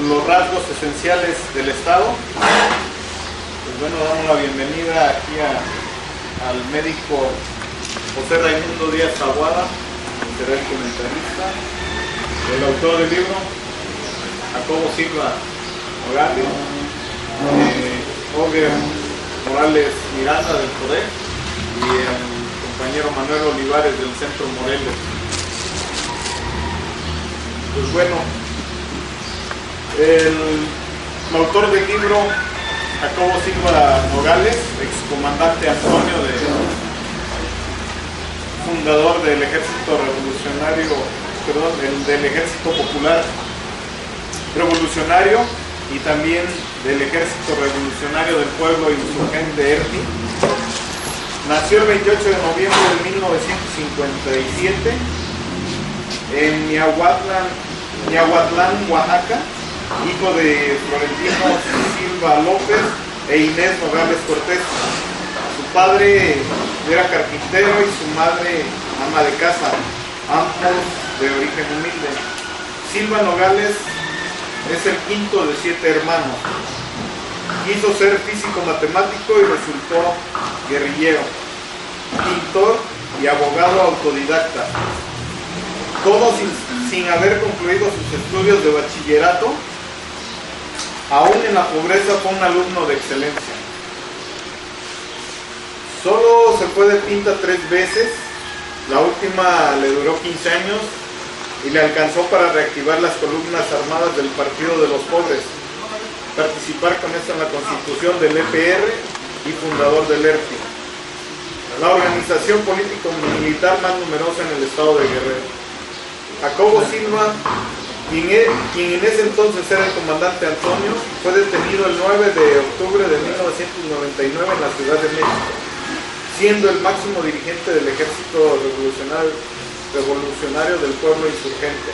los rasgos esenciales del Estado. Pues bueno, damos la bienvenida aquí al médico José Raimundo Díaz Taboada, que será el comentarista, el autor del libro, Jacobo Silva Nogales, Oger Morales Miranda del Poder y el compañero Manuel Olivares del Centro Morelos. Pues bueno, el autor del libro, Jacobo Silva Nogales, excomandante Antonio, fundador del Ejército Revolucionario, del Ejército Popular Revolucionario y también del Ejército Revolucionario del Pueblo Insurgente ERPI. Nació el 28 de noviembre de 1957 en Miahuatlán, Oaxaca, hijo de Florentino Silva López e Inés Nogales Cortés. Su padre era carpintero y su madre ama de casa, ambos de origen humilde. Silva Nogales es el quinto de 7 hermanos. Quiso ser físico matemático y resultó guerrillero, pintor y abogado autodidacta. Todo sin haber concluido sus estudios de bachillerato. Aún en la pobreza fue un alumno de excelencia. Solo se fue de pinta 3 veces. La última le duró 15 años y le alcanzó para reactivar las columnas armadas del Partido de los Pobres, participar con esto en la constitución del EPR y fundador del ERPI, la organización político-militar más numerosa en el estado de Guerrero. Jacobo Silva, quien en ese entonces era el comandante Antonio, fue detenido el 9 de octubre de 1999 en la Ciudad de México, siendo el máximo dirigente del Ejército Revolucionario del Pueblo Insurgente.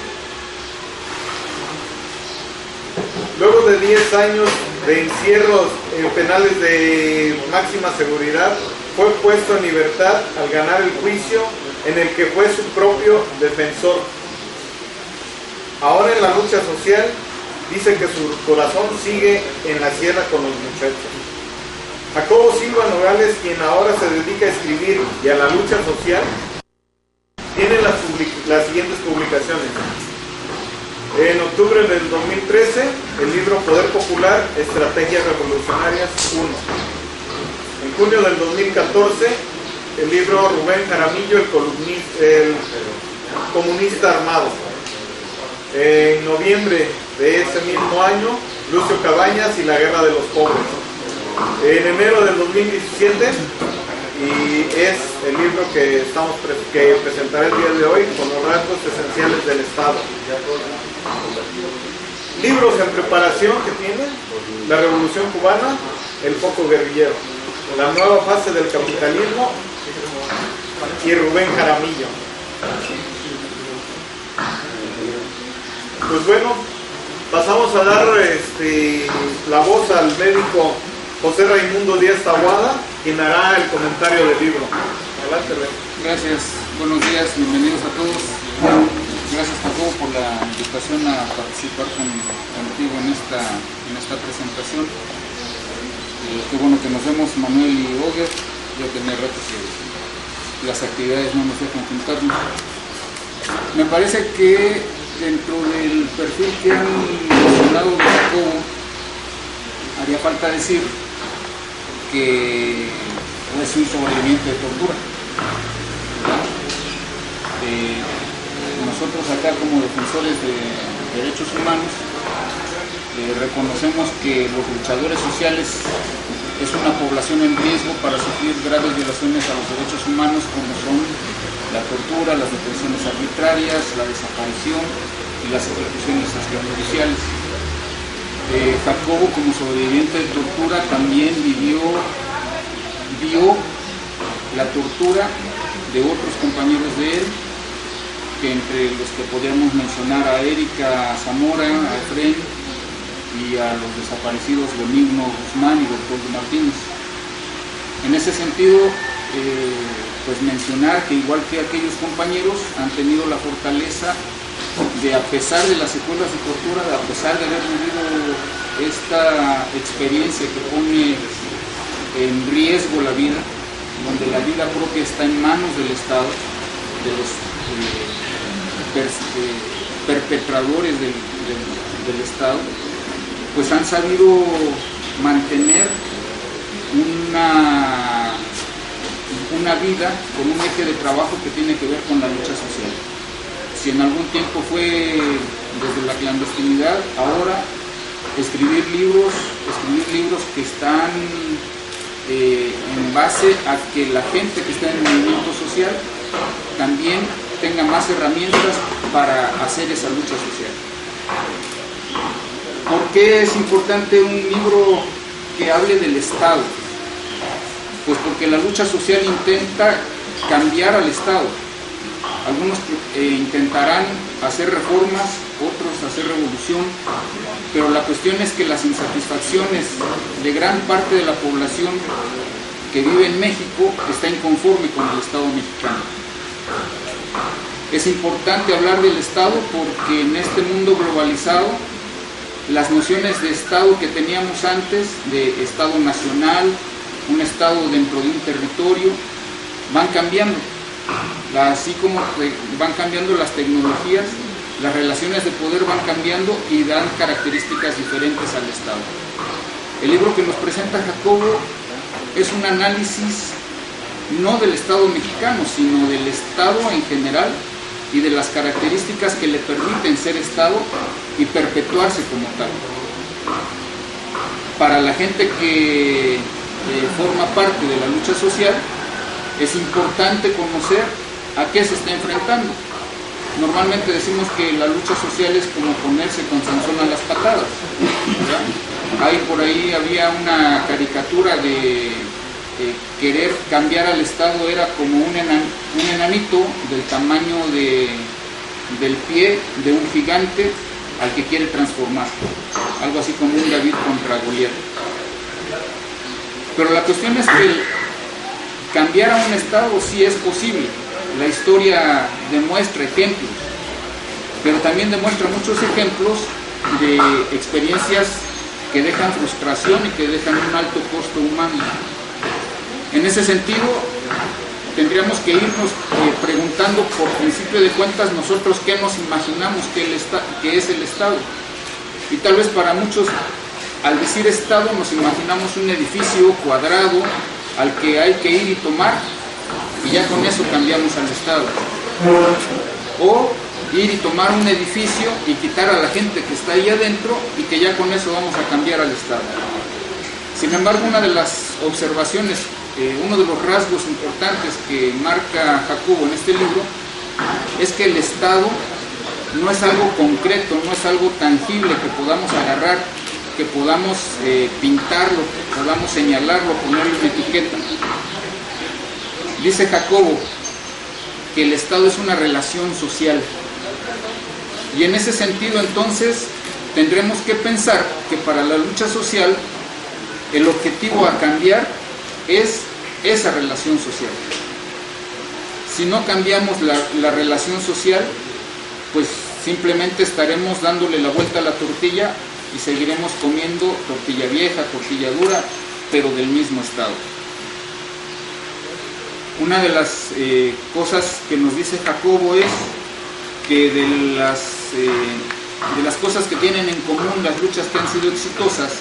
Luego de 10 años de encierros en penales de máxima seguridad, fue puesto en libertad al ganar el juicio en el que fue su propio defensor. Ahora en la lucha social, dice que su corazón sigue en la sierra con los muchachos. Jacobo Silva Nogales, quien ahora se dedica a escribir y a la lucha social, tiene las siguientes publicaciones. En octubre del 2013, el libro Poder Popular, Estrategias Revolucionarias 1. En junio del 2014, el libro Rubén Jaramillo, el comunista armado. En noviembre de ese mismo año, Lucio Cabañas y la Guerra de los Pobres. En enero del 2017, y es el libro que presentaré el día de hoy, con los rasgos esenciales del Estado. Libros en preparación que tienen: La Revolución Cubana, El Foco Guerrillero, La Nueva Fase del Capitalismo y Rubén Jaramillo. Pues bueno, pasamos a dar la voz al médico José Raimundo Díaz Taboada, quien hará el comentario del libro. Adelante, Rey. Gracias, buenos días, bienvenidos a todos. Gracias, Jacobo, por la invitación a participar contigo en esta presentación. Qué bueno que nos vemos, Manuel y Oger. Yo tenía rato que las actividades no nos dejan juntarnos. Me parece que dentro del perfil que han mencionado de Jacobo, haría falta decir que es un sobreviviente de tortura. Nosotros acá, como defensores de derechos humanos, reconocemos que los luchadores sociales es una población en riesgo para sufrir graves violaciones a los derechos humanos, como son la tortura, las detenciones arbitrarias, la desaparición y las ejecuciones extrajudiciales. Jacobo, como sobreviviente de tortura, también vio la tortura de otros compañeros de él, que entre los que podríamos mencionar a Erika Zamora, a Efren y a los desaparecidos Benigno Guzmán y Bertoldo Martínez. En ese sentido, pues mencionar que igual que aquellos compañeros han tenido la fortaleza de, a pesar de las secuelas de tortura, a pesar de haber vivido esta experiencia que pone en riesgo la vida, donde la vida propia está en manos del Estado, de los perpetradores del Estado, pues han sabido mantener una vida con un eje de trabajo que tiene que ver con la lucha social. Si en algún tiempo fue desde la clandestinidad, ahora escribir libros que están en base a que la gente que está en el movimiento social también tenga más herramientas para hacer esa lucha social. ¿Por qué es importante un libro que hable del Estado? Pues porque la lucha social intenta cambiar al Estado. Algunos intentarán hacer reformas, otros hacer revolución, pero la cuestión es que las insatisfacciones de gran parte de la población que vive en México está inconforme con el Estado mexicano. Es importante hablar del Estado porque en este mundo globalizado las nociones de Estado que teníamos antes, de Estado nacional, un Estado dentro de un territorio, van cambiando. Así como van cambiando las tecnologías, las relaciones de poder van cambiando y dan características diferentes al Estado. El libro que nos presenta Jacobo es un análisis no del Estado mexicano, sino del Estado en general y de las características que le permiten ser Estado y perpetuarse como tal. Para la gente que forma parte de la lucha social, es importante conocer a qué se está enfrentando. Normalmente decimos que la lucha social es como ponerse con Sansón a las patadas, ¿verdad? Ahí por ahí había una caricatura de querer cambiar al Estado, era como un enanito del tamaño del pie de un gigante al que quiere transformar, algo así como un David contra Goliat. Pero la cuestión es que cambiar a un Estado sí es posible. La historia demuestra ejemplos, pero también demuestra muchos ejemplos de experiencias que dejan frustración y que dejan un alto costo humano. En ese sentido, tendríamos que irnos preguntando por principio de cuentas nosotros qué nos imaginamos que es el Estado. Y tal vez para muchos, al decir Estado, nos imaginamos un edificio cuadrado al que hay que ir y tomar, y ya con eso cambiamos al Estado. O ir y tomar un edificio y quitar a la gente que está ahí adentro, y que ya con eso vamos a cambiar al Estado. Sin embargo, una de las observaciones, uno de los rasgos importantes que marca Jacobo en este libro, es que el Estado no es algo concreto, no es algo tangible que podamos agarrar, que podamos pintarlo, que podamos señalarlo, ponerle una etiqueta. Dice Jacobo que el Estado es una relación social. Y en ese sentido, entonces, tendremos que pensar que para la lucha social, el objetivo a cambiar es esa relación social. Si no cambiamos la relación social, pues simplemente estaremos dándole la vuelta a la tortilla y seguiremos comiendo tortilla vieja, tortilla dura, pero del mismo Estado. Una de las cosas que nos dice Jacobo es que de las cosas que tienen en común las luchas que han sido exitosas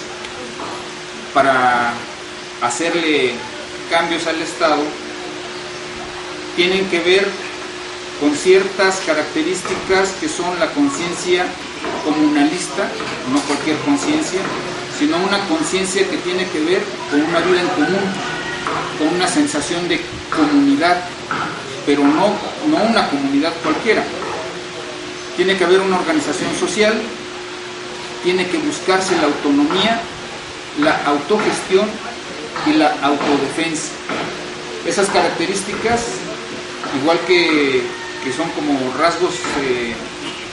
para hacerle cambios al Estado, tienen que ver con ciertas características que son la conciencia comunalista, no cualquier conciencia, sino una conciencia que tiene que ver con una vida en común, con una sensación de comunidad, pero no una comunidad cualquiera. Tiene que haber una organización social, tiene que buscarse la autonomía, la autogestión y la autodefensa. Esas características, igual que son como rasgos,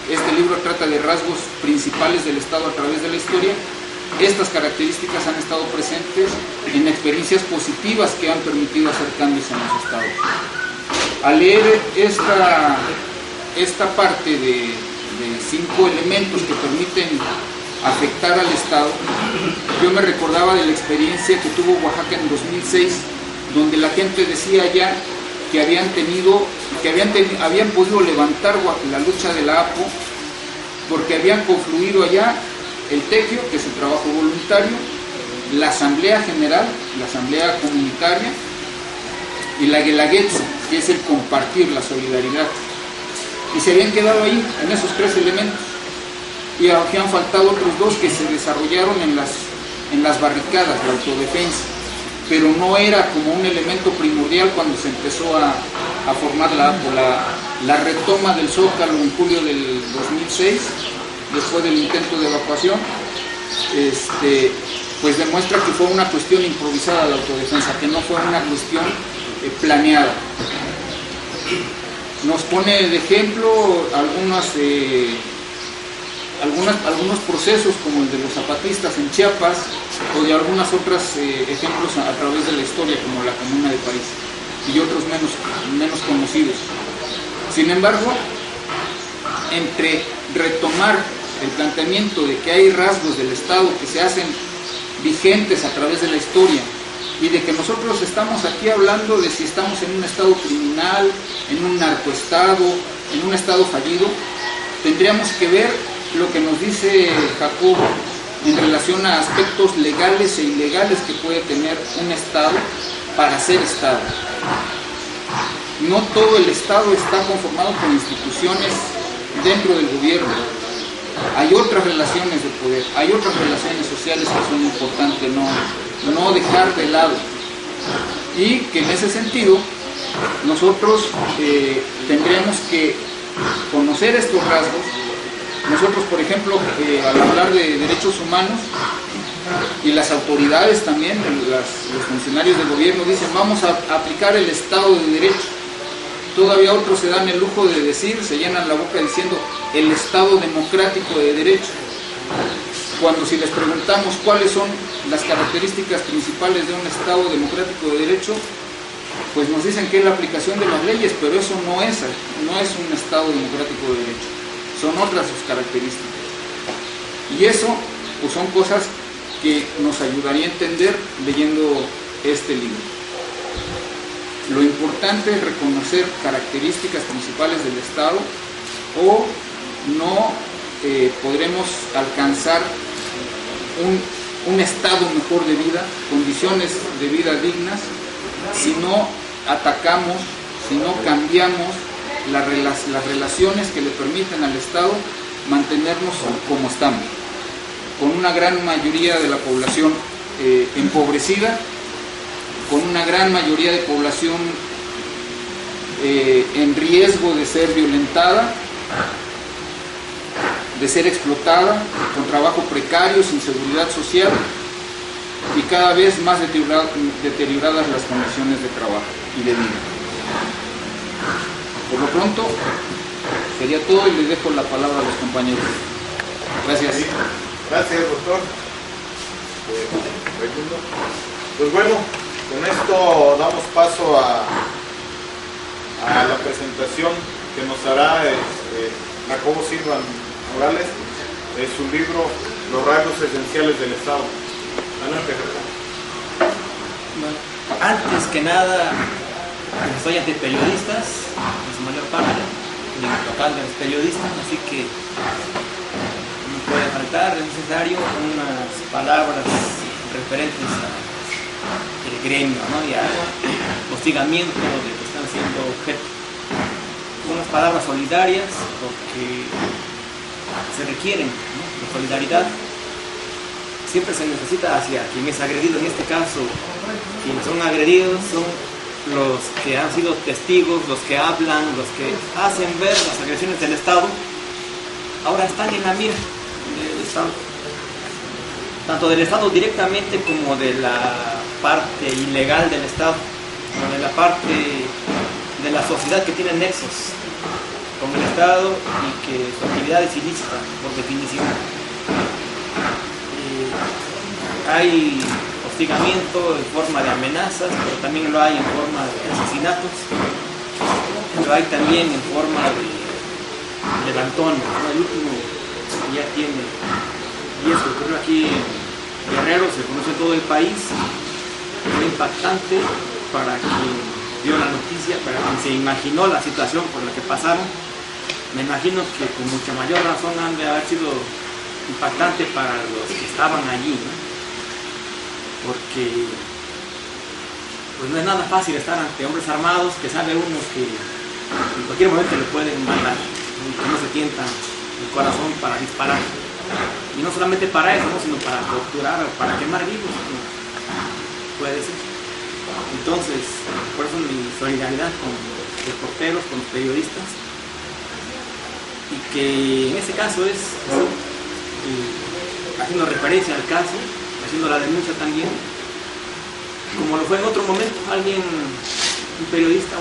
este libro trata de rasgos principales del Estado a través de la historia. Estas características han estado presentes en experiencias positivas que han permitido hacer cambios en los Estados. Al leer esta parte 5 elementos que permiten afectar al Estado, yo me recordaba de la experiencia que tuvo Oaxaca en 2006, donde la gente decía ya que habían podido levantar la lucha de la APO porque habían confluido allá el tequio, que es el trabajo voluntario, la asamblea general, la asamblea comunitaria, y la guelaguetza, que es el compartir, la solidaridad. Y se habían quedado ahí, en esos 3 elementos. Y habían faltado otros 2 que se desarrollaron en las barricadas, la autodefensa. Pero no era como un elemento primordial cuando se empezó a formar la retoma del Zócalo en julio del 2006, después del intento de evacuación. Pues demuestra que fue una cuestión improvisada la autodefensa, que no fue una cuestión planeada. Nos pone de ejemplo algunos procesos como el de los zapatistas en Chiapas, o de algunas otras ejemplos a través de la historia, como la Comuna de París, y otros menos conocidos. Sin embargo, entre retomar el planteamiento de que hay rasgos del Estado que se hacen vigentes a través de la historia, y de que nosotros estamos aquí hablando de si estamos en un estado criminal, en un narcoestado, en un estado fallido, tendríamos que ver lo que nos dice Jacobo en relación a aspectos legales e ilegales que puede tener un estado para ser estado. No todo el estado está conformado por instituciones dentro del gobierno. Hay otras relaciones de poder, hay otras relaciones sociales que son importantes no dejar de lado, y que en ese sentido nosotros tendríamos que conocer estos rasgos. Nosotros, por ejemplo, al hablar de derechos humanos, y las autoridades también, los funcionarios del gobierno dicen vamos a aplicar el Estado de Derecho. Todavía otros se dan el lujo de decir, se llenan la boca diciendo el Estado democrático de derecho, cuando si les preguntamos cuáles son las características principales de un Estado democrático de derecho, pues nos dicen que es la aplicación de las leyes, pero eso no es un Estado democrático de derecho, son otras sus características. Y eso pues son cosas que nos ayudaría a entender leyendo este libro. Lo importante es reconocer características principales del Estado, o no podremos alcanzar un estado mejor de vida, condiciones de vida dignas, si no atacamos, si no cambiamos las relaciones que le permiten al Estado mantenernos como estamos, con una gran mayoría de la población empobrecida, con una gran mayoría de población en riesgo de ser violentada, de ser explotada, con trabajo precario, sin seguridad social, y cada vez más deterioradas las condiciones de trabajo y de vida. Por lo pronto, sería todo, y les dejo la palabra a los compañeros. Gracias. Sí. Gracias, doctor. Pues bueno, con esto damos paso a la presentación que nos hará Jacobo Silva Morales, de su libro Los rasgos esenciales del Estado. Adelante, Jacobo. Bueno, antes que nada, soy ante periodistas, en su mayor parte, en el local de los periodistas, así que no puede faltar, es necesario unas palabras referentes al gremio, ¿no? Y al hostigamiento de que están siendo objeto. Unas palabras solidarias, porque se requieren, ¿no?, de solidaridad. Siempre se necesita hacia quien es agredido. En este caso, quienes son agredidos son los que han sido testigos, los que hablan, los que hacen ver las agresiones del Estado. Ahora están en la mira del Estado, tanto del Estado directamente como de la parte ilegal del Estado, como de la parte de la sociedad que tiene nexos con el Estado y que su actividad es ilícita por definición. Hay hostigamiento en forma de amenazas, pero también lo hay en forma de asesinatos, lo hay también en forma levantón, ¿no? El último ya tiene 10 que ocurrió aquí en Guerrero, se conoce en todo el país, fue impactante para quien vio la noticia, para quien se imaginó la situación por la que pasaron. Me imagino que con mucha mayor razón han de haber sido impactante para los que estaban allí, ¿no? Porque pues no es nada fácil estar ante hombres armados que sabe uno que en cualquier momento le pueden matar, ¿no? Y que no se tienta el corazón para disparar. Y no solamente para eso, ¿no? Sino para torturar o para quemar vivos, ¿no? Puede ser. Entonces, por eso mi solidaridad con los reporteros, con los periodistas, y que en ese caso es haciendo referencia al caso, haciendo la denuncia también, como lo fue en otro momento.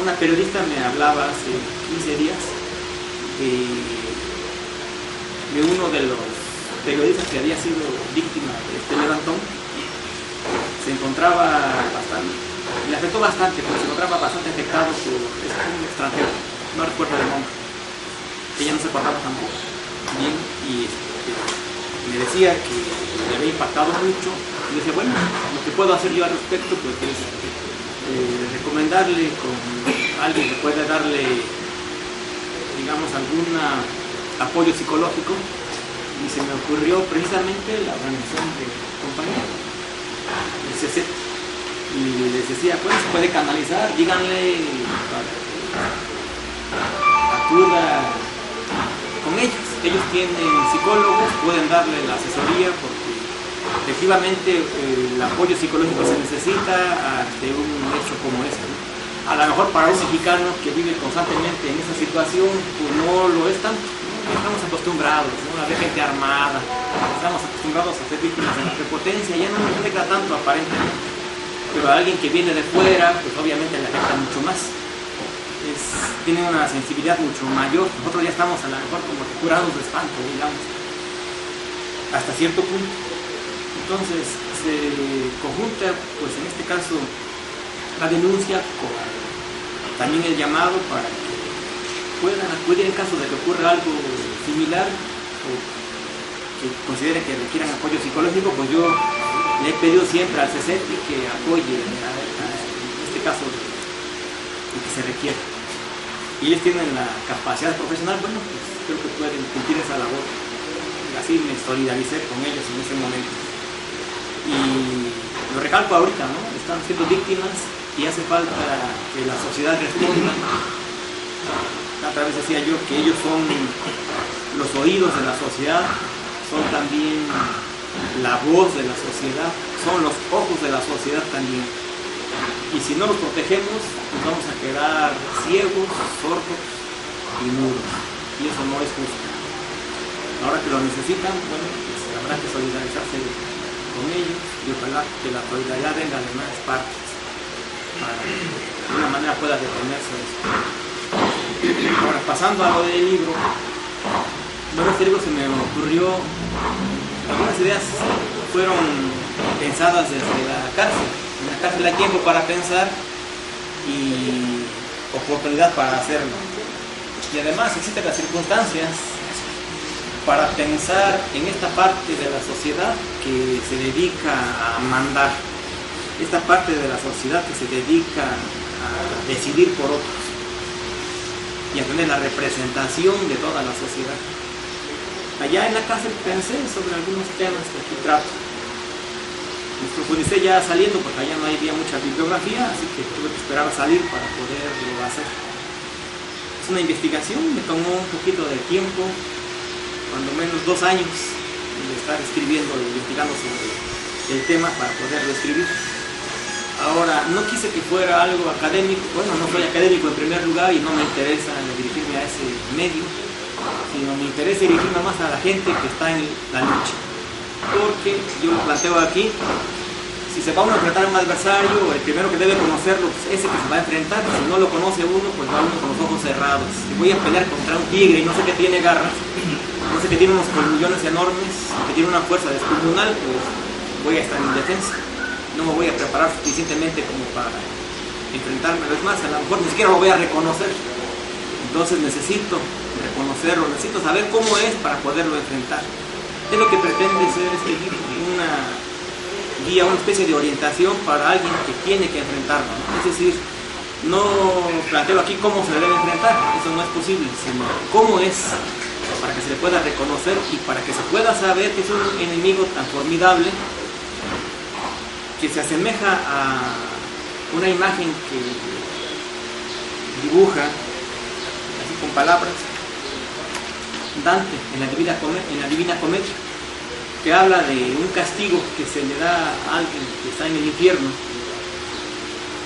Una periodista me hablaba hace 15 días de uno de los periodistas que había sido víctima de este levantón. Se encontraba bastante, le afectó bastante, pero se encontraba bastante afectado por un extranjero, no recuerdo el nombre, ella no se acordaba tampoco bien, y me decía que le había impactado mucho, y decía, bueno, lo que puedo hacer yo al respecto pues es recomendarle con alguien que pueda darle, digamos, algún apoyo psicológico, y se me ocurrió precisamente la organización de compañía, el CC, y les decía, pues puede canalizar, díganle para que acuda con ellos tienen psicólogos, pueden darle la asesoría, porque efectivamente el apoyo psicológico se necesita ante un hecho como este, ¿no? A lo mejor para un mexicano que vive constantemente en esa situación, pues no lo es tanto, ¿no? Estamos acostumbrados, ¿no? A ver gente armada, estamos acostumbrados a ser víctimas de la prepotencia, ya no nos afecta tanto aparentemente, pero a alguien que viene de fuera, pues obviamente le afecta mucho más. Tiene una sensibilidad mucho mayor. Nosotros ya estamos a lo mejor como curados de espanto, digamos, hasta cierto punto. Entonces se conjunta, pues en este caso, la denuncia con también el llamado para que puedan acudir en caso de que ocurra algo similar o que consideren que requieran apoyo psicológico. Pues yo le he pedido siempre al CECETI que apoye en este caso lo que se requiere. Y ellos tienen la capacidad profesional, bueno, pues creo que pueden cumplir esa labor. Y así me solidaricé con ellos en ese momento. Y lo recalco ahorita, ¿no? Están siendo víctimas y hace falta que la sociedad responda. Otra vez decía yo que ellos son los oídos de la sociedad, son también la voz de la sociedad, son los ojos de la sociedad también. Y si no los protegemos, pues vamos a quedar ciegos, sordos y mudos. Y eso no es justo. Ahora que lo necesitan, bueno, pues habrá que solidarizarse con ellos, y ojalá que la solidaridad venga de más partes para que de alguna manera pueda detenerse esto. Ahora, pasando a lo del libro, bueno, este libro se me ocurrió, algunas ideas fueron pensadas desde la cárcel. En la cárcel hay tiempo para pensar y oportunidad para hacerlo. Y además existen las circunstancias para pensar en esta parte de la sociedad que se dedica a mandar, esta parte de la sociedad que se dedica a decidir por otros y a tener la representación de toda la sociedad. Allá en la cárcel pensé sobre algunos temas que aquí trato. Profundicé ya saliendo porque allá no había mucha bibliografía, así que tuve que esperar a salir para poderlo hacer. Es una investigación, me tomó un poquito de tiempo, cuando menos 2 años de estar escribiendo y investigando sobre el tema para poderlo escribir. Ahora, no quise que fuera algo académico, bueno, no soy académico en primer lugar y no me interesa dirigirme a ese medio, sino me interesa dirigirme más a la gente que está en la lucha. Porque yo lo planteo aquí, si se va uno a enfrentar a un adversario, el primero que debe conocerlo es ese que se va a enfrentar. Si no lo conoce uno, pues va uno con los ojos cerrados. Si voy a pelear contra un tigre y no sé que tiene garras, no sé que tiene unos colmillones enormes, que tiene una fuerza descomunal, pues voy a estar en defensa. No me voy a preparar suficientemente como para enfrentarme. Es más, a lo mejor ni siquiera lo voy a reconocer. Entonces necesito reconocerlo, necesito saber cómo es para poderlo enfrentar. Es lo que pretende ser este libro, una guía, una especie de orientación para alguien que tiene que enfrentarlo, ¿no? Es decir, no planteo aquí cómo se le debe enfrentar, eso no es posible, sino cómo es, para que se le pueda reconocer y para que se pueda saber que es un enemigo tan formidable que se asemeja a una imagen que dibuja, así con palabras, Dante en la Divina Comedia, que habla de un castigo que se le da a alguien que está en el infierno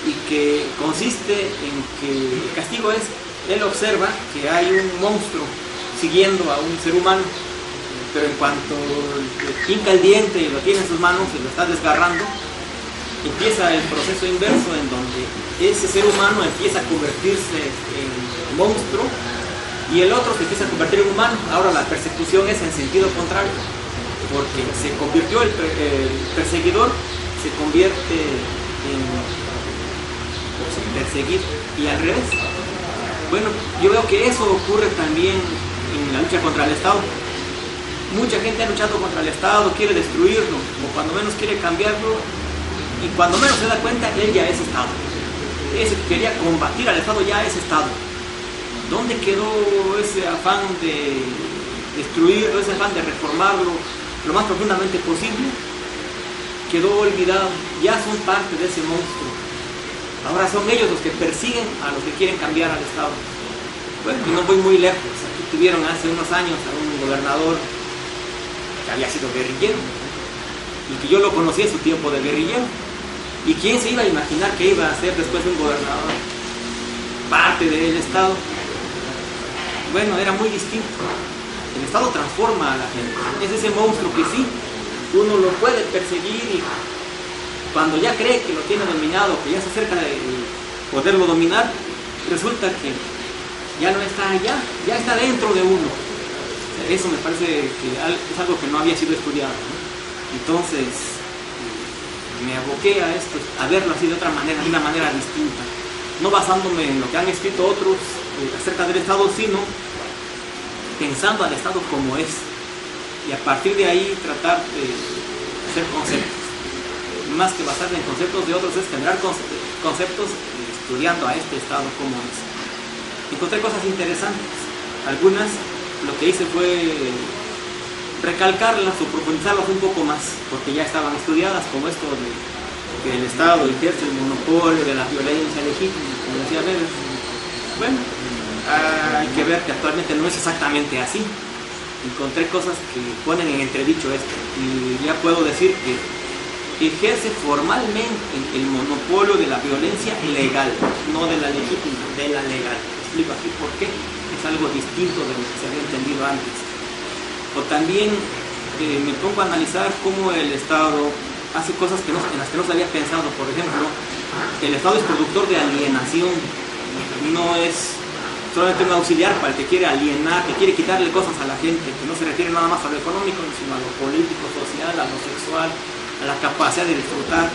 y que consiste en que el castigo es, él observa que hay un monstruo siguiendo a un ser humano, pero en cuanto le hinca el diente y lo tiene en sus manos y lo está desgarrando, empieza el proceso inverso en donde ese ser humano empieza a convertirse en monstruo y el otro se empieza a convertir en humano. Ahora la persecución es en sentido contrario, porque se convirtió el perseguidor, se convierte en perseguido, y al revés. Bueno, yo veo que eso ocurre también en la lucha contra el Estado. Mucha gente ha luchado contra el Estado, quiere destruirlo, o cuando menos quiere cambiarlo, y cuando menos se da cuenta, él ya es Estado. Ese que quería combatir al Estado ya es Estado. ¿Dónde quedó ese afán de destruirlo, ese afán de reformarlo lo más profundamente posible? Quedó olvidado, ya son parte de ese monstruo. Ahora son ellos los que persiguen a los que quieren cambiar al Estado. Bueno, y no voy muy lejos. Aquí tuvieron hace unos años a un gobernador que había sido guerrillero, y que yo lo conocí en su tiempo de guerrillero. ¿Y quién se iba a imaginar que iba a ser después un gobernador parte del Estado? Bueno, era muy distinto. El Estado transforma a la gente. Es ese monstruo que sí, uno lo puede perseguir, y cuando ya cree que lo tiene dominado, que ya se acerca de poderlo dominar, resulta que ya no está allá, ya está dentro de uno. Eso me parece que es algo que no había sido estudiado, ¿no? Entonces me aboqué a esto, a verlo así de otra manera, de una manera distinta, no basándome en lo que han escrito otros acerca del Estado, sino pensando al Estado como es, y a partir de ahí tratar de hacer conceptos, más que basarme en conceptos de otros, es generar conceptos estudiando a este Estado como es. Encontré cosas interesantes, algunas lo que hice fue recalcarlas o profundizarlas un poco más, porque ya estaban estudiadas, como esto de que el Estado ejerce el monopolio de la violencia legítima, como decía Weber. Bueno, hay que ver que actualmente no es exactamente así. Encontré cosas que ponen en entredicho esto, y ya puedo decir que ejerce formalmente el monopolio de la violencia legal, no de la legítima, de la legal. Explico aquí por qué. Es algo distinto de lo que se había entendido antes. O también me pongo a analizar cómo el Estado hace cosas en las que no se había pensado. Por ejemplo, el Estado es productor de alienación, no es solamente un auxiliar para el que quiere alienar, que quiere quitarle cosas a la gente, que no se refiere nada más a lo económico, sino a lo político, social, a lo sexual, a la capacidad de disfrutar.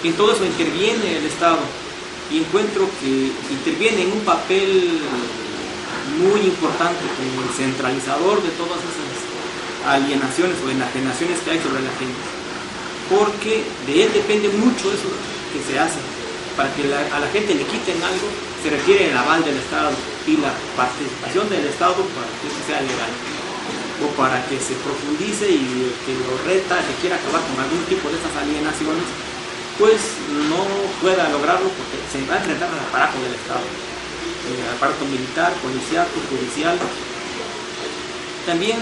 En todo eso interviene el Estado, y encuentro que interviene en un papel muy importante como el centralizador de todas esas alienaciones o enajenaciones que hay sobre la gente, porque de él depende mucho eso que se hace. Para que a la gente le quiten algo, se requiere el aval del Estado y la participación del Estado para que eso sea legal, o para que se profundice y que lo reta, que quiera acabar con algún tipo de estas alienaciones, pues no pueda lograrlo, porque se va a enfrentar al aparato del Estado, el aparato militar, policial, judicial. También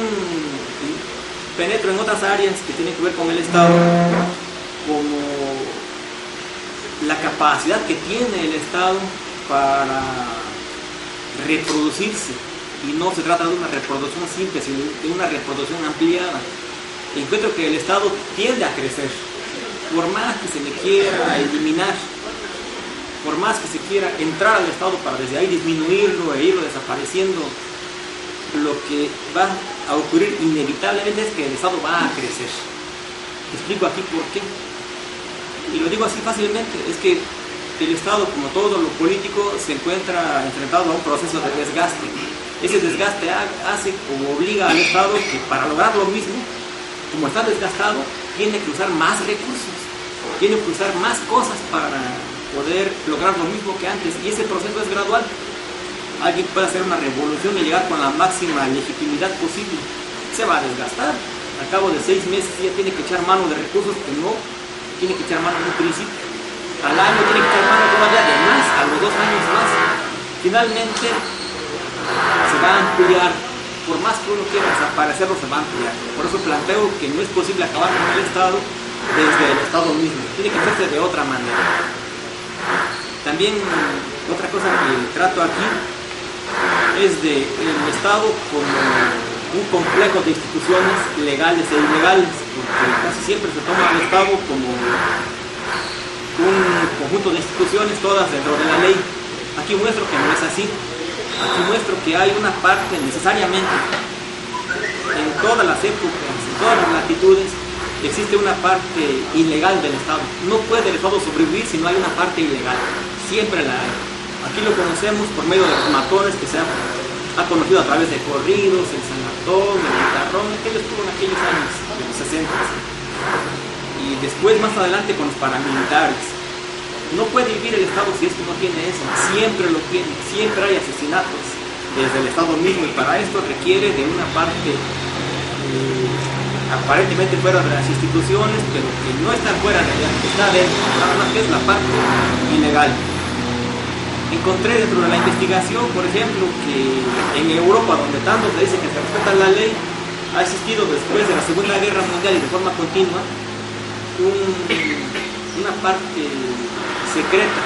penetro en otras áreas que tienen que ver con el Estado, como la capacidad que tiene el Estado para reproducirse, y no se trata de una reproducción simple, sino de una reproducción ampliada. Encuentro que el Estado tiende a crecer, por más que se le quiera eliminar, por más que se quiera entrar al Estado para desde ahí disminuirlo e irlo desapareciendo, lo que va a ocurrir inevitablemente es que el Estado va a crecer. Explico aquí por qué. Y lo digo así fácilmente, es que el Estado, como todo lo político, se encuentra enfrentado a un proceso de desgaste. Ese desgaste hace o obliga al Estado que para lograr lo mismo, como está desgastado, tiene que usar más recursos, tiene que usar más cosas para poder lograr lo mismo que antes, y ese proceso es gradual. Alguien puede hacer una revolución y llegar con la máxima legitimidad posible, se va a desgastar. Al cabo de 6 meses ya tiene que echar mano de recursos que no tiene que echar mano en un principio. Al año tiene que echar mano todavía de más, a los 2 años más. Finalmente se va a ampliar, por más que uno quiera desaparecerlo, se va a ampliar. Por eso planteo que no es posible acabar con el Estado desde el Estado mismo, tiene que hacerse de otra manera. También otra cosa que trato aquí es de el Estado como un complejo de instituciones legales e ilegales, porque casi siempre se toma al Estado como un conjunto de instituciones todas dentro de la ley. Aquí muestro que no es así. Aquí muestro que hay una parte necesariamente, en todas las épocas, en todas las latitudes, existe una parte ilegal del Estado. No puede el Estado sobrevivir si no hay una parte ilegal. Siempre la hay. Aquí lo conocemos por medio de los matones que se ha conocido a través de corridos, el sanatón, el guitarrón, que estuvo en aquellos años de los 60. Y después, más adelante, con los paramilitares. No puede vivir el Estado si esto no tiene eso. Siempre lo tiene. Siempre hay asesinatos desde el Estado mismo, y para esto requiere de una parte aparentemente fuera de las instituciones, pero que no está fuera de ellas, está dentro, nada más que es la parte ilegal. Encontré dentro de la investigación, por ejemplo, que en Europa, donde tanto se dice que se respeta la ley, ha existido después de la Segunda Guerra Mundial y de forma continua una parte secreta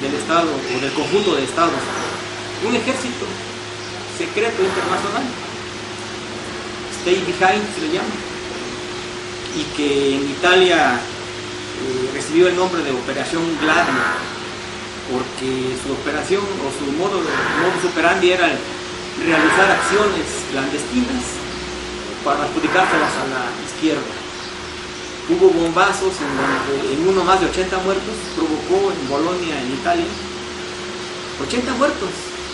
del Estado o del conjunto de Estados, un ejército secreto internacional, Stay Behind se le llama, y que en Italia recibió el nombre de Operación Gladio, porque su operación o su modus operandi era realizar acciones clandestinas para adjudicárselas a la izquierda. Hubo bombazos en donde en uno más de 80 muertos provocó en Bolonia, en Italia, 80 muertos,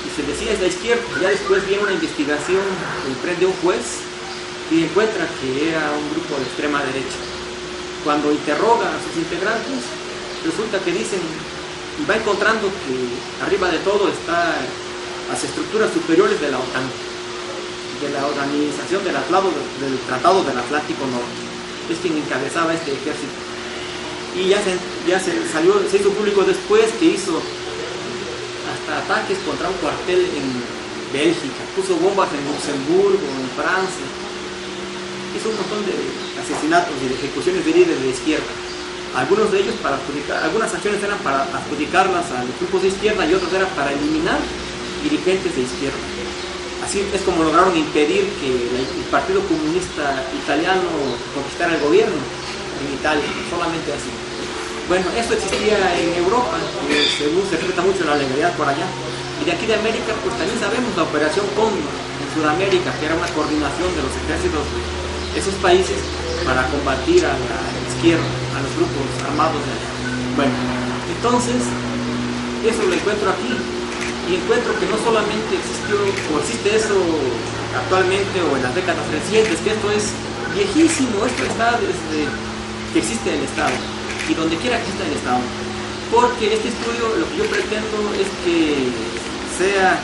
y se decía es la izquierda. Ya después viene una investigación, emprende un juez y encuentra que era un grupo de extrema derecha. Cuando interroga a sus integrantes, resulta que dicen, y va encontrando que arriba de todo están las estructuras superiores de la OTAN, de la Organización del Tratado del Atlántico Norte. Es quien encabezaba este ejército. Y se hizo público después que hizo hasta ataques contra un cuartel en Bélgica, puso bombas en Luxemburgo, en Francia, hizo un montón de asesinatos y de ejecuciones de líderes de izquierda. Algunos de ellos algunas acciones eran para adjudicarlas a los grupos de izquierda y otras eran para eliminar dirigentes de izquierda. Así es como lograron impedir que el Partido Comunista Italiano conquistara el gobierno en Italia, solamente así. Bueno, esto existía en Europa, según se trata mucho la legalidad por allá. Y de aquí de América, pues también sabemos la Operación Cóndor en Sudamérica, que era una coordinación de los ejércitos de esos países para combatir a la izquierda, a los grupos armados de allá. Bueno, entonces, eso lo encuentro aquí. Y encuentro que no solamente existió o existe eso actualmente o en las décadas recientes, que esto es viejísimo, esto está desde que existe el Estado y donde quiera que exista el Estado, porque este estudio lo que yo pretendo es que sea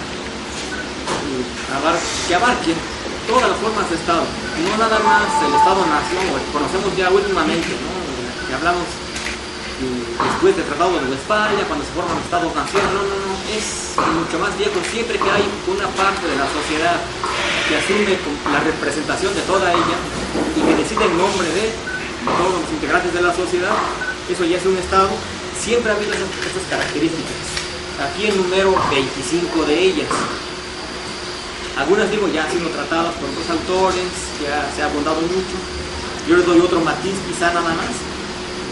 que abarque todas las formas de Estado, no nada más el Estado-nación, o el que conocemos ya últimamente, ¿no? Que hablamos después del Tratado de Westfalia, cuando se forman los Estados-nación. No, es mucho más viejo. Siempre que hay una parte de la sociedad que asume la representación de toda ella y que decide en nombre de todos los integrantes de la sociedad, eso ya es un Estado. Siempre ha habido esas características. Aquí enumero 25 de ellas. Algunas, digo, ya han sido tratadas por otros autores, ya se ha abundado mucho. Yo les doy otro matiz quizá nada más.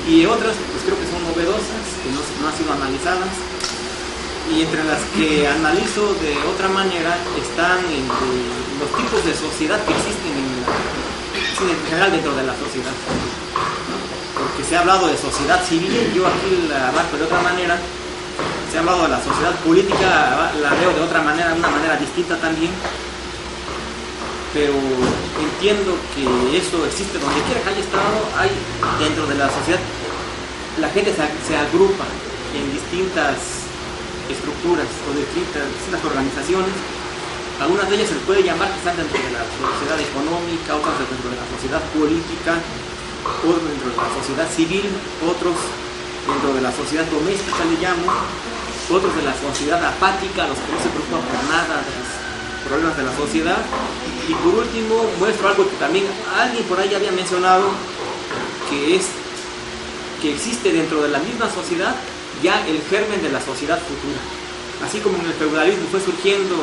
Y otras, pues creo que son novedosas, que no han sido analizadas. Y entre las que analizo de otra manera están los tipos de sociedad que existen en general dentro de la sociedad, ¿no? Porque se ha hablado de sociedad civil, yo aquí la abarco de otra manera, Se ha hablado de la sociedad política, la veo de otra manera, de una manera distinta también, pero entiendo que eso existe donde quiera que haya estado. Hay dentro de la sociedad, la gente se agrupa en distintas estructuras o distintas organizaciones. Algunas de ellas se puede llamar que están dentro de la sociedad económica, otras dentro de la sociedad política, otros dentro de la sociedad civil, otros dentro de la sociedad doméstica, le llamo, otros de la sociedad apática, los que no se preocupan por nada de los problemas de la sociedad. Y por último muestro algo que también alguien por ahí había mencionado, que es que existe dentro de la misma sociedad ya el germen de la sociedad futura. Así como en el feudalismo fue surgiendo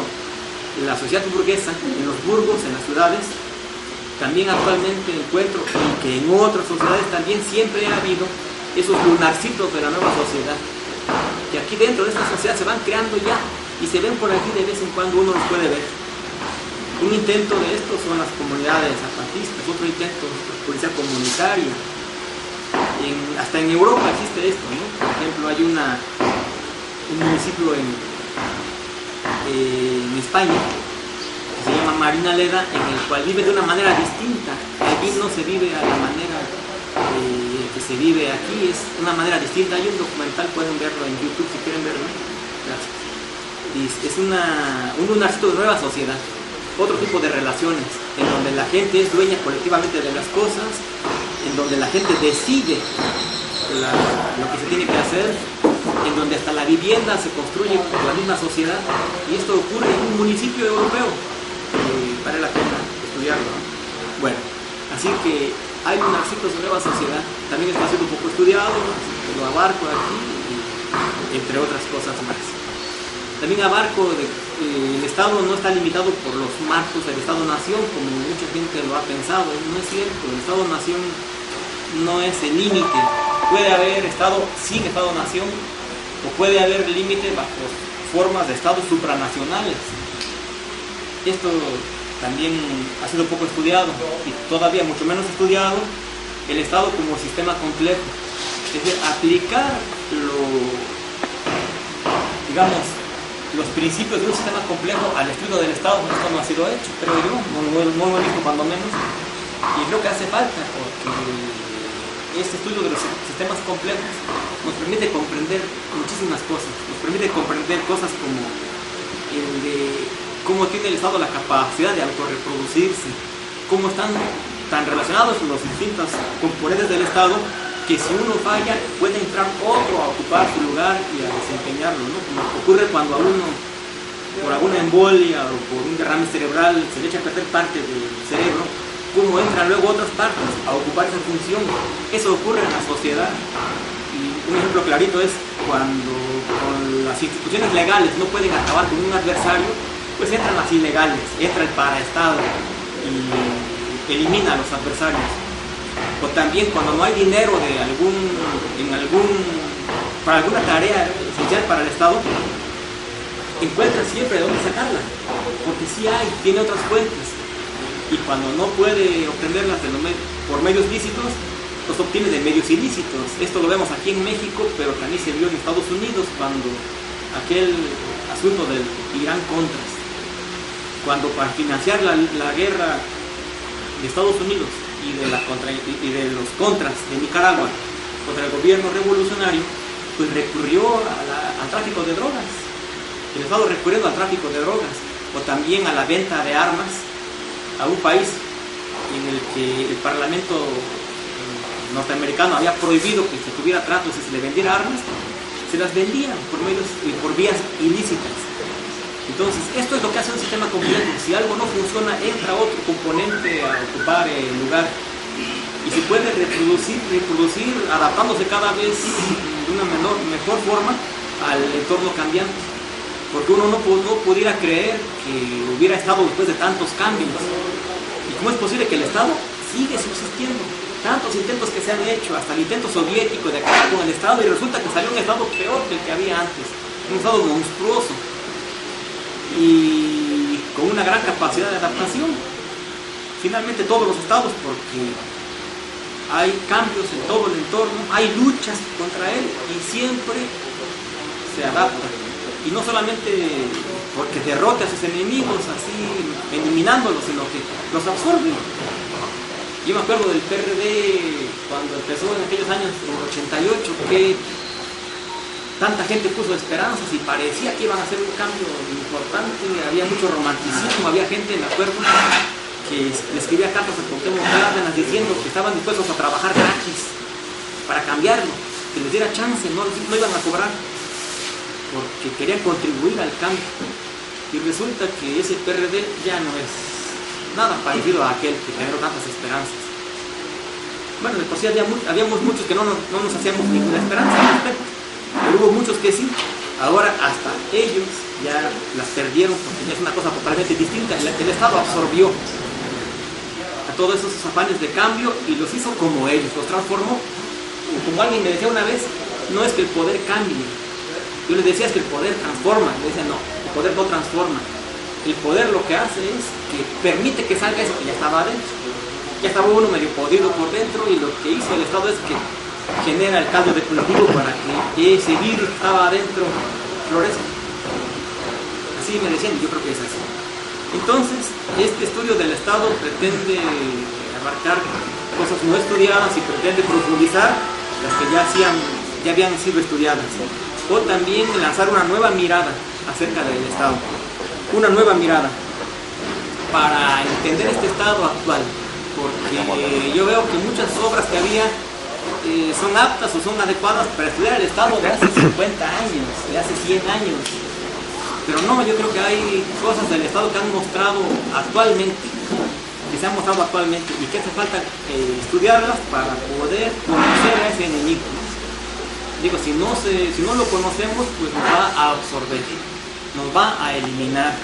la sociedad burguesa en los burgos, en las ciudades, también actualmente encuentro que en otras sociedades también siempre ha habido esos lunarcitos de la nueva sociedad, que aquí dentro de esta sociedad se van creando ya y se ven por aquí de vez en cuando, uno los puede ver. Un intento de esto son las comunidades zapatistas, otro intento es la policía comunitaria. Hasta en Europa existe esto, ¿no? Por ejemplo, hay un municipio en España que se llama Marina Leda, en el cual vive de una manera distinta. Allí no se vive a la manera que se vive aquí, es una manera distinta. Hay un documental, pueden verlo en YouTube si quieren verlo. Gracias. Y es un lunarcito de nueva sociedad, otro tipo de relaciones, en donde la gente es dueña colectivamente de las cosas, en donde la gente decide lo que se tiene que hacer, en donde hasta la vivienda se construye por la misma sociedad, y esto ocurre en un municipio europeo. Vale la pena estudiarlo, ¿no? Bueno, así que hay lunarcitos de nueva sociedad, también está siendo un poco estudiado, lo abarco aquí, entre otras cosas más. También abarco el Estado no está limitado por los marcos del Estado-Nación, como mucha gente lo ha pensado. No es cierto, el Estado-Nación no es el límite. Puede haber Estado sin Estado-Nación, o puede haber límite bajo formas de Estados supranacionales. Esto también ha sido poco estudiado, y todavía mucho menos estudiado el Estado como sistema complejo. Es decir, aplicar los principios de un sistema complejo al estilo del Estado. Esto no ha sido hecho, pero yo no lo he visto cuando menos, y creo que hace falta, porque este estudio de los sistemas complejos nos permite comprender muchísimas cosas. Nos permite comprender cosas como el de cómo tiene el Estado la capacidad de autorreproducirse, cómo están tan relacionados los distintos componentes del Estado, que si uno falla puede entrar otro a ocupar su lugar y a desempeñarlo, ¿no? Como ocurre cuando a uno, por alguna embolia o por un derrame cerebral, se le echa a perder parte del cerebro, cómo entran luego otras partes a ocupar esa función. Eso ocurre en la sociedad, y un ejemplo clarito es cuando con las instituciones legales no pueden acabar con un adversario, pues entran las ilegales, entra el paraestado y elimina a los adversarios. O también cuando no hay dinero para alguna tarea esencial para el Estado, encuentra siempre de dónde sacarla, porque sí tiene otras fuentes, y cuando no puede obtenerlas por medios lícitos, los obtiene de medios ilícitos. Esto lo vemos aquí en México, pero también se vio en Estados Unidos cuando aquel asunto del Irán-Contras, cuando para financiar la guerra de Estados Unidos y de los contras de Nicaragua contra el gobierno revolucionario, pues recurrió al tráfico de drogas. El Estado recurriendo al tráfico de drogas, o también a la venta de armas a un país en el que el Parlamento norteamericano había prohibido que se tuviera tratos y se le vendiera armas, se las vendían por vías ilícitas. Entonces, esto es lo que hace un sistema completo. Si algo no funciona, entra otro componente a ocupar el lugar. Y se puede reproducir, adaptándose cada vez de una mejor forma al entorno cambiante. Porque uno no pudiera creer que hubiera Estado después de tantos cambios. ¿Y cómo es posible que el Estado sigue subsistiendo? Tantos intentos que se han hecho, hasta el intento soviético de acabar con el Estado, y resulta que salió un Estado peor que el que había antes. Un Estado monstruoso y con una gran capacidad de adaptación. Finalmente todos los estados, porque hay cambios en todo el entorno, hay luchas contra él, y siempre se adapta. Y no solamente porque derrote a sus enemigos así eliminándolos, sino que los absorbe. Yo me acuerdo del PRD cuando empezó en aquellos años, en el 88, que tanta gente puso esperanzas y parecía que iban a hacer un cambio importante, había mucho romanticismo, había gente, me acuerdo, que le escribía cartas a Cuauhtémoc Cárdenas diciendo que estaban dispuestos a trabajar gratis para cambiarlo, que les diera chance, no iban a cobrar, porque querían contribuir al cambio. Y resulta que ese PRD ya no es nada parecido a aquel que generó tantas esperanzas. Bueno, de por sí habíamos muchos que no nos hacíamos ninguna esperanza al respecto, pero hubo muchos que sí. Ahora hasta ellos ya las perdieron porque ya es una cosa totalmente distinta. El Estado absorbió a todos esos afanes de cambio y los hizo como ellos, los transformó. Como alguien me decía una vez, no es que el poder cambie. Yo les decía es que el poder transforma. Le decía no, el poder no transforma. El poder lo que hace es que permite que salga eso que ya estaba adentro. Ya estaba uno medio podido por dentro y lo que hizo el Estado es que genera el caldo de cultivo para que ese virus que estaba adentro florezca. Así me decían y yo creo que es así. Entonces, este estudio del Estado pretende abarcar cosas no estudiadas y pretende profundizar las que ya habían sido estudiadas. O también lanzar una nueva mirada acerca del Estado. Una nueva mirada para entender este Estado actual. Porque yo veo que muchas obras que había son aptas o son adecuadas para estudiar el Estado de hace 50 años, de hace 100 años. Pero no, yo creo que hay cosas del Estado que han mostrado actualmente, que se han mostrado actualmente y que hace falta estudiarlas para poder conocer a ese enemigo. Digo, si no lo conocemos, pues nos va a absorber, nos va a eliminar.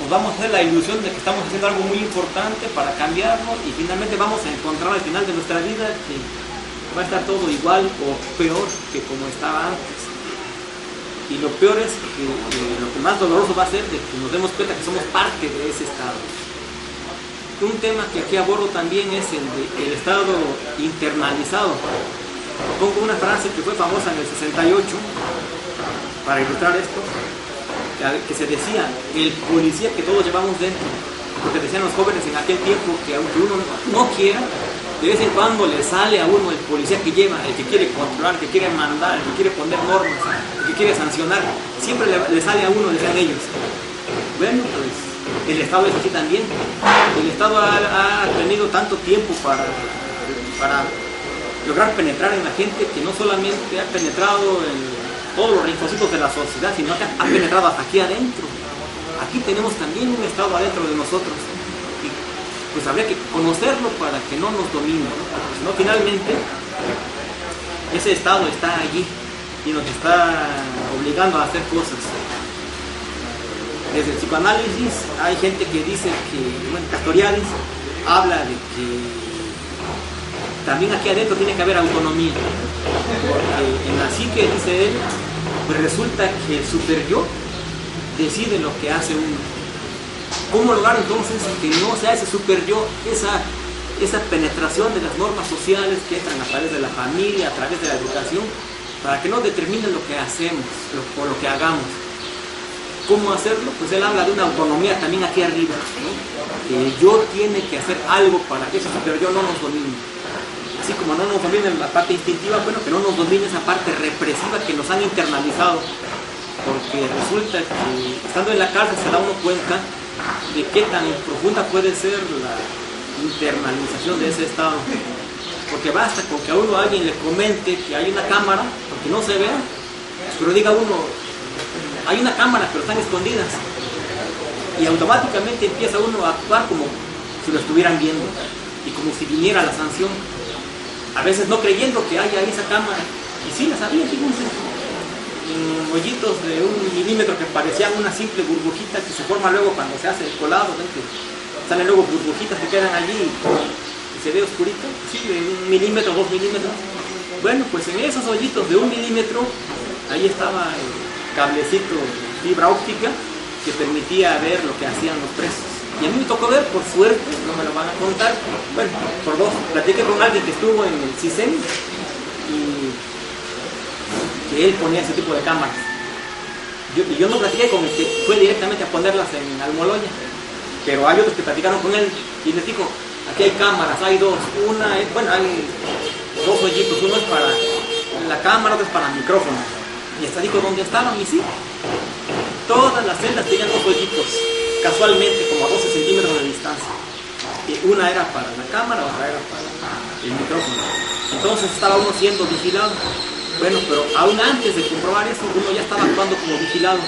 Nos vamos a hacer la ilusión de que estamos haciendo algo muy importante para cambiarlo y finalmente vamos a encontrar al final de nuestra vida que va a estar todo igual o peor que como estaba antes. Y lo peor es que lo que más doloroso va a ser de que nos demos cuenta que somos parte de ese Estado. Un tema que aquí abordo también es el Estado internalizado. Pongo una frase que fue famosa en el 68 para ilustrar esto, que se decía, el policía que todos llevamos dentro, porque decían los jóvenes en aquel tiempo que aunque uno no quiera, de vez en cuando le sale a uno el policía que lleva, el que quiere controlar, el que quiere mandar, el que quiere poner normas, el que quiere sancionar, siempre le sale a uno, decían ellos. Bueno, pues el Estado es así también. El Estado ha tenido tanto tiempo para lograr penetrar en la gente que no solamente ha penetrado en todos los rinconcitos de la sociedad, sino que ha penetrado hasta aquí adentro. Aquí tenemos también un Estado adentro de nosotros. Y pues habría que conocerlo para que no nos domine, ¿no? Porque si no, finalmente, ese Estado está allí y nos está obligando a hacer cosas. Desde el psicoanálisis hay gente que dice que, bueno, Castoriadis habla de que también aquí adentro tiene que haber autonomía, porque en la psique, dice él, pues resulta que el superyo decide lo que hace uno. ¿Cómo lograr entonces que no sea ese superyo, esa penetración de las normas sociales que entran a través de la familia, a través de la educación, para que no determinen lo que hacemos o lo que hagamos? ¿Cómo hacerlo? Pues él habla de una autonomía también aquí arriba, ¿no? Que el yo tiene que hacer algo para que ese superyo no nos domine. Así como no nos domina la parte instintiva, bueno, que no nos domine esa parte represiva que nos han internalizado. Porque resulta que estando en la cárcel se da uno cuenta de qué tan profunda puede ser la internalización de ese Estado. Porque basta con que a uno alguien le comente que hay una cámara, aunque no se vea, pero diga uno, hay una cámara pero están escondidas. Y automáticamente empieza uno a actuar como si lo estuvieran viendo y como si viniera la sanción. A veces no creyendo que haya esa cámara. Y sí, las había, fíjense. Hoyitos de 1 milímetro que parecían una simple burbujita que se forma luego cuando se hace el colado, ¿ven? Que salen luego burbujitas que quedan allí y se ve oscurito, sí, de 1 milímetro, 2 milímetros. Bueno, pues en esos hoyitos de 1 milímetro, ahí estaba el cablecito de fibra óptica que permitía ver lo que hacían los presos. Y a mí me tocó ver, por suerte, no me lo van a contar, bueno, por dos, platiqué con alguien que estuvo en el CISEN y que él ponía ese tipo de cámaras. Yo no platiqué con el que fue directamente a ponerlas en Almoloya, pero hay otros que platicaron con él y les dijo, aquí hay cámaras, hay dos, hay dos hoyitos, uno es para la cámara, otro es para el micrófono. Y hasta dijo dónde estaban, y sí, todas las celdas tenían dos hoyitos, casualmente como a 12 centímetros de distancia. Y una era para la cámara, otra era para el micrófono. Entonces estaba uno siendo vigilado. Bueno, pero aún antes de comprobar eso, uno ya estaba actuando como vigilado.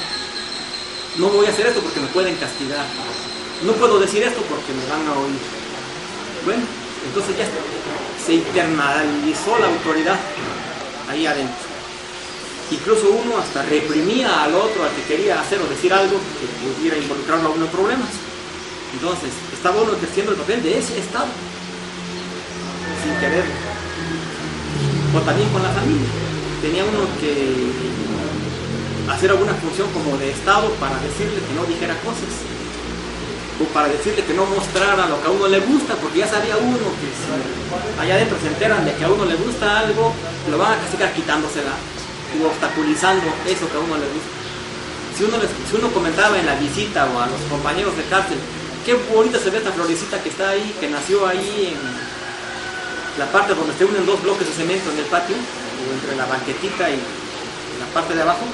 No voy a hacer esto porque me pueden castigar. No puedo decir esto porque me van a oír. Bueno, entonces ya se internalizó la autoridad ahí adentro. Incluso uno hasta reprimía al otro, al que quería hacer o decir algo que pudiera involucrarlo a uno en problemas. Entonces, estaba uno ejerciendo el papel de ese Estado, sin quererlo. O también con la familia. Tenía uno que hacer alguna función como de Estado para decirle que no dijera cosas. O para decirle que no mostrara lo que a uno le gusta, porque ya sabía uno que si allá adentro se enteran de que a uno le gusta algo, lo van a castigar quitándosela o obstaculizando eso que a uno le gusta. Si uno comentaba en la visita o a los compañeros de cárcel, qué bonita se ve esta florecita que está ahí, que nació ahí en la parte donde se unen dos bloques de cemento en el patio, o entre la banquetita y la parte de abajo.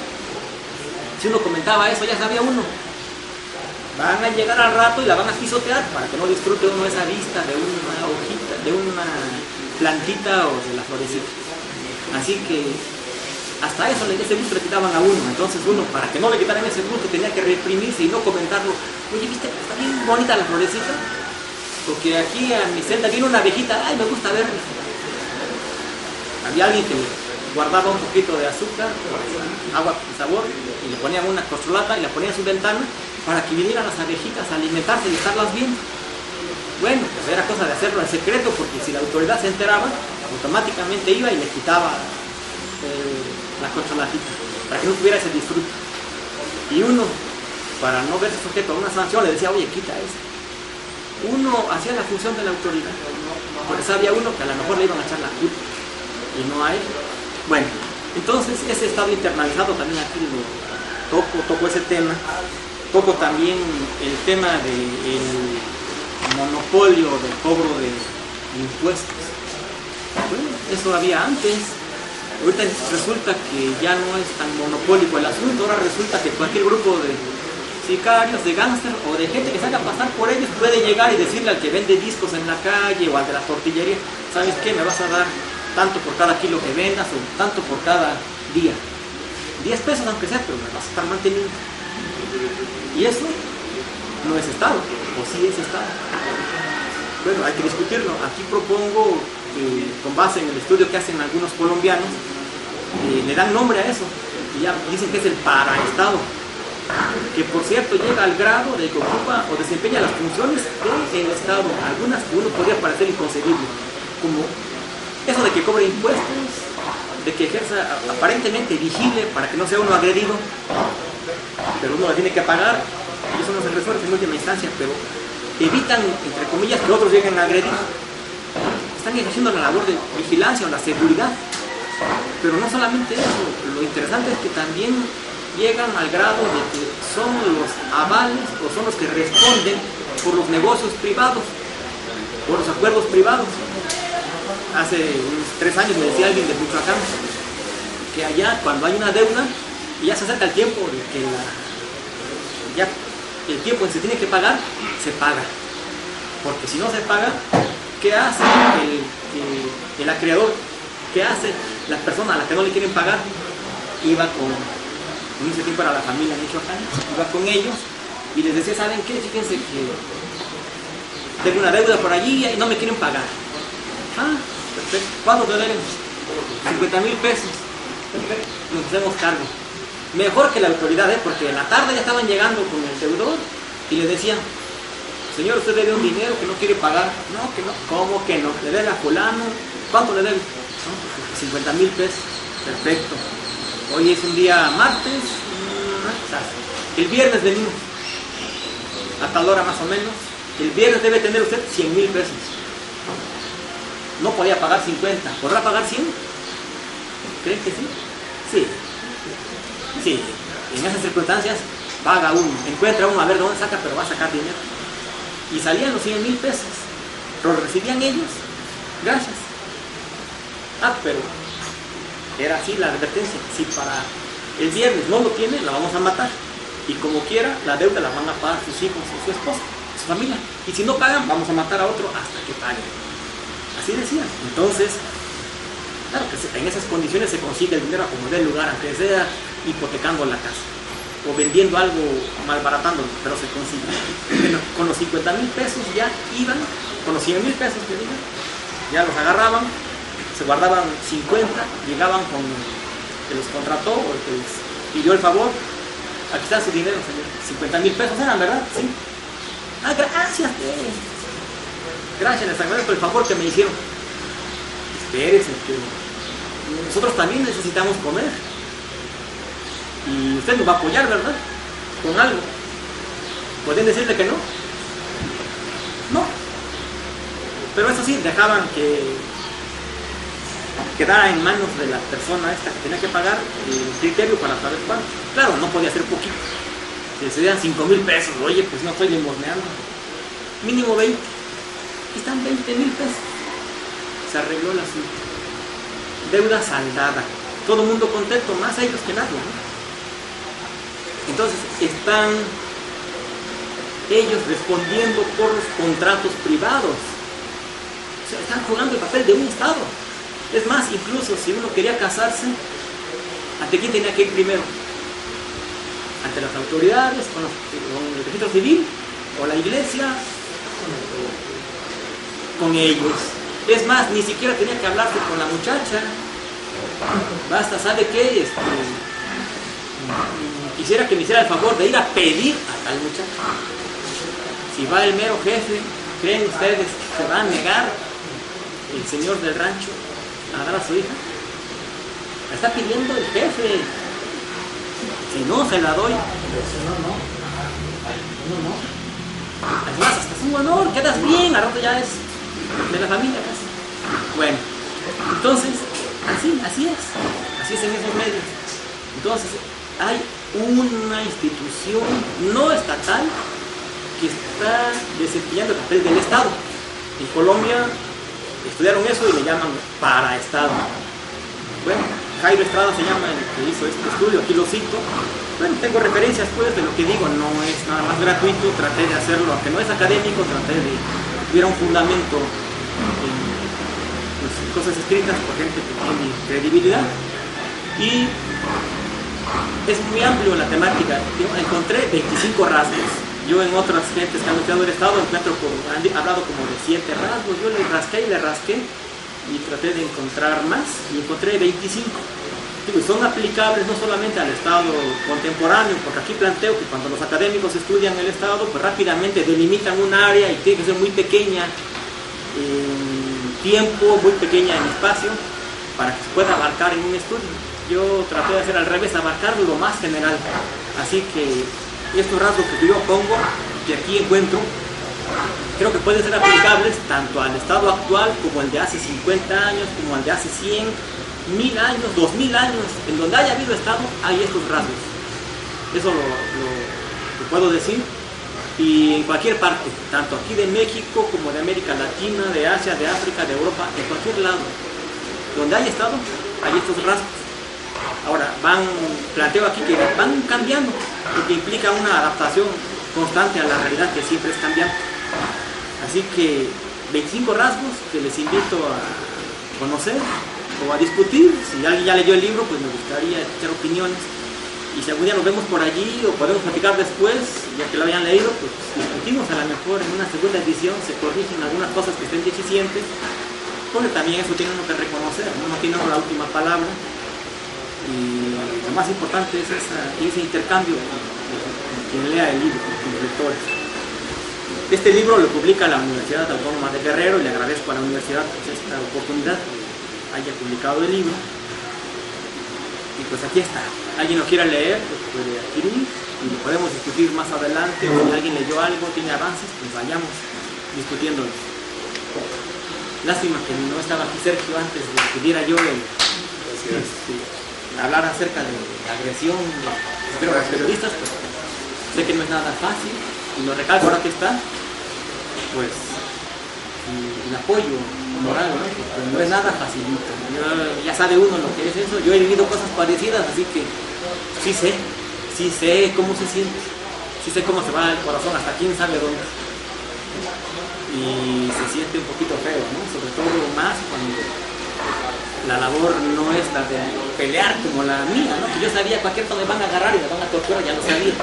Si uno comentaba eso, ya sabía uno. Van a llegar al rato y la van a pisotear para que no disfrute uno esa vista de una hojita, de una plantita o de la florecita. Así que hasta eso, ese gusto le quitaban a uno. Entonces uno, para que no le quitaran ese gusto, tenía que reprimirse y no comentarlo. Oye, ¿viste? Está bien bonita la florecita. Porque aquí a mi celda viene una abejita, ay, me gusta verla. Había alguien que guardaba un poquito de azúcar, agua de sabor, y le ponían una costrolata y la ponía en su ventana para que vinieran las abejitas a alimentarse y estarlas viendo. Bueno, pues era cosa de hacerlo en secreto, porque si la autoridad se enteraba, automáticamente iba y le quitaba la corcholatita, para que no tuviera ese disfrute. Y uno, para no verse sujeto a una sanción, le decía, oye, quita eso. Uno hacía la función de la autoridad, porque sabía uno que a lo mejor le iban a echar la culpa, y no a él. Bueno, entonces ese estado internalizado también aquí toco ese tema. Toco también el tema del monopolio del cobro de impuestos. Bueno, eso había antes. Ahorita resulta que ya no es tan monopólico el asunto. Ahora resulta que cualquier grupo de sicarios, de gángster o de gente que se haga pasar por ellos puede llegar y decirle al que vende discos en la calle o al de la tortillería, ¿sabes qué? Me vas a dar tanto por cada kilo que vendas o tanto por cada día. 10 pesos aunque sea, pero me vas a estar manteniendo. Y eso no es Estado, o sí es Estado. Bueno, hay que discutirlo. Aquí propongo, con base en el estudio que hacen algunos colombianos, le dan nombre a eso, y ya dicen que es el paraestado, que por cierto llega al grado de que ocupa o desempeña las funciones del Estado, algunas que uno podría parecer inconcebible, como eso de que cobre impuestos, de que ejerza aparentemente vigile para que no sea uno agredido, pero uno la tiene que pagar, y eso no se resuelve en última instancia, pero evitan, entre comillas, que otros lleguen a agredir. Están ejerciendo la labor de vigilancia o la seguridad, pero no solamente eso, lo interesante es que también llegan al grado de que son los avales o son los que responden por los negocios privados, por los acuerdos privados. Hace unos 3 años me decía alguien de Michoacán que allá cuando hay una deuda y ya se acerca el tiempo de que ya el tiempo en que se tiene que pagar, se paga. Porque si no se paga, ¿qué hace el acreedor? ¿Qué hace la persona a la que no le quieren pagar? Iba en ese tiempo era la familia Michoacán, iba con ellos y les decía, ¿saben qué? Fíjense que tengo una deuda por allí y no me quieren pagar. Ah, perfecto. ¿Cuánto te deben? 50,000 pesos. Perfecto. Nos hacemos cargo. Mejor que la autoridad, porque en la tarde ya estaban llegando con el deudor y le decían, señor, usted debe un dinero que no quiere pagar. No, que no. ¿Cómo que no? Le debe a fulano. ¿Cuánto le debe? No, pues 50,000 pesos. Perfecto. Hoy es un día martes. El viernes venimos. A tal hora más o menos. El viernes debe tener usted 100,000 pesos. No podía pagar 50. ¿Podrá pagar 100? ¿Creen que sí? Sí. Sí. en esas circunstancias vaga uno, encuentra uno a ver de dónde saca, pero va a sacar dinero. Y salían los 100,000 pesos, los recibían ellos, gracias. Pero era así la advertencia: si para el viernes no lo tiene, la vamos a matar, y como quiera la deuda la van a pagar sus hijos, su esposa, su familia, y si no pagan vamos a matar a otro hasta que paguen. Así decían. Entonces, claro que en esas condiciones se consigue el dinero a como dé lugar, aunque sea hipotecando la casa o vendiendo algo, malbaratándolo, pero se consigue. Bueno, con los 50,000 pesos ya iban, con los 100,000 pesos que digan, ya los agarraban, se guardaban 50, llegaban con el que los contrató o el que les pidió el favor: aquí está su dinero, señor. 50,000 pesos eran, ¿verdad? Sí. Gracias, gracias, les agradezco el favor que me hicieron. Espérese, que nosotros también necesitamos comer. Y usted nos va a apoyar, ¿verdad? Con algo. ¿Pueden decirle que no? No. Pero eso sí, dejaban que quedara en manos de la persona esta que tenía que pagar el criterio para saber cuánto. Claro, no podía ser poquito. Si se dieran 5,000 pesos, oye, pues no estoy limosneando. Mínimo 20. Aquí están 20,000 pesos. Se arregló el asunto. Deuda saldada. Todo el mundo contento, más ellos que nadie, ¿no? Entonces están ellos respondiendo por los contratos privados. O sea, están jugando el papel de un Estado. Es más, incluso si uno quería casarse, ¿ante quién tenía que ir primero? ¿Ante las autoridades, con el registro civil, o la iglesia? Con ellos. Es más, ni siquiera tenía que hablarse con la muchacha. Basta, ¿sabe qué? Quisiera que me hiciera el favor de ir a pedir a tal muchacho. Si va el mero jefe, ¿creen ustedes que se va a negar el señor del rancho a dar a su hija? La está pidiendo el jefe. Si no, se la doy. No. Además, hasta es un honor, quedas bien, al rato ya es de la familia casi. Bueno, entonces, así es en esos medios. Entonces, hay una institución no estatal que está desempeñando el papel del Estado. En Colombia estudiaron eso y le llaman paraestado. Bueno, Jairo Estrada se llama el que hizo este estudio, aquí lo cito. Bueno, tengo referencias pues de lo que digo, no es nada más gratuito, traté de hacerlo, aunque no es académico, traté de que tuviera un fundamento en pues, cosas escritas por gente que tiene credibilidad. Y es muy amplio la temática. Yo encontré 25 rasgos. Yo en otras gentes que han estudiado el Estado han hablado como de 7 rasgos. Yo le rasqué y traté de encontrar más y encontré 25. Digo, y son aplicables no solamente al Estado contemporáneo, porque aquí planteo que cuando los académicos estudian el Estado, pues rápidamente delimitan un área y tiene que ser muy pequeña en tiempo, muy pequeña en espacio, para que se pueda abarcar en un estudio. Yo traté de hacer al revés, abarcar lo más general. Así que estos rasgos que yo pongo, que aquí encuentro, creo que pueden ser aplicables tanto al Estado actual como el de hace 50 años, como al de hace 100, 1000 años, 2000 años. En donde haya habido Estado, hay estos rasgos. Eso lo puedo decir. Y en cualquier parte, tanto aquí de México como de América Latina, de Asia, de África, de Europa, de cualquier lado. Donde hay Estado, hay estos rasgos. Ahora, planteo aquí que van cambiando, porque implica una adaptación constante a la realidad que siempre es cambiante. Así que 25 rasgos que les invito a conocer o a discutir. Si alguien ya leyó el libro, pues me gustaría escuchar opiniones. Y si algún día nos vemos por allí o podemos platicar después, ya que lo hayan leído, pues discutimos a lo mejor en una segunda edición, se corrigen algunas cosas que estén deficientes, porque también eso tiene uno que reconocer, uno tiene la última palabra. Y lo más importante es ese intercambio con quien lea el libro, con los lectores. Este libro lo publica la Universidad Autónoma de Guerrero y le agradezco a la universidad pues, esta oportunidad, haya publicado el libro. Y pues aquí está. Alguien lo quiera leer, pues puede adquirir y lo podemos discutir más adelante. O si alguien leyó algo, tiene avances, pues vayamos discutiéndolo. Lástima que no estaba aquí Sergio antes de que diera yo hablar acerca de la agresión Pero los periodistas, pues, sé que no es nada fácil, y lo recalco ahora que está, pues, el apoyo moral, ¿no? Pues no es nada facilito. Ya sabe uno lo que es eso. Yo he vivido cosas parecidas, así que sí sé cómo se siente, sí sé cómo se va el corazón, hasta quién sabe dónde. Y se siente un poquito feo, ¿no? Sobre todo más cuando la labor no es la de pelear como la mía, ¿no? Que yo sabía cualquier cosa me van a agarrar y me van a torturar, ya lo sabía.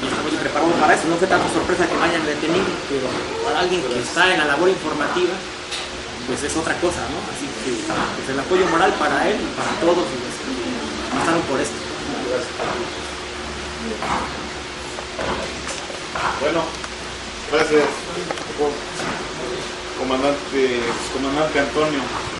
Y estamos preparados para eso, no fue tanta sorpresa que me hayan detenido, pero para alguien que está en la labor informativa, pues es otra cosa, ¿no? Así que pues el apoyo moral para él y para todos los que pasaron por esto. Bueno, gracias, comandante Antonio.